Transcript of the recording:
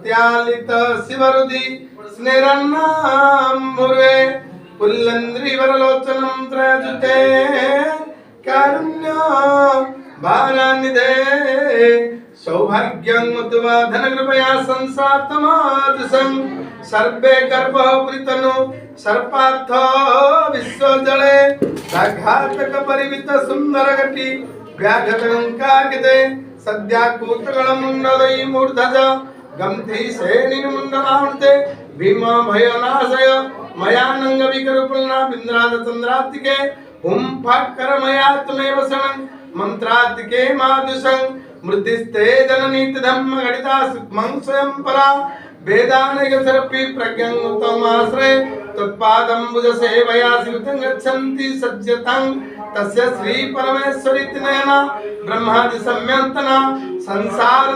सत्यालित शिवरुदि स्निरन्नाम्बुर्वे पुल्लन्द्री वरलोचनं त्रयजुते कारुण्य भारानिधे सौभाग्यं मुतुवा धनकृपया संसातमादृशं सर्वे गर्भः पुरितनु सर्पार्थ विश्वजले घातक परिवित सुंदर घटी व्याघटंकागिते सद्या कूतगणमुंडलई मूर्धज गंधि सेनिमुंडलावृते भीमा भयनाशय मयानंग विकरुपलना बिंद्राद चंद्रातिके हुम फक्कर मया तुमेव सनं मंत्रातिके मादुषं मृतिस्ते जननीत धम्म गणिता सुखमं स्वयं परा वेदानेक सर्पी प्रज्ञं उत्तमाश्रय तत्पादंबुज सेवया शिवतं गच्छन्ति सज्जतं तस्य श्री परमेश्वरी नयना ब्रह्मादि सम्यंतना संसार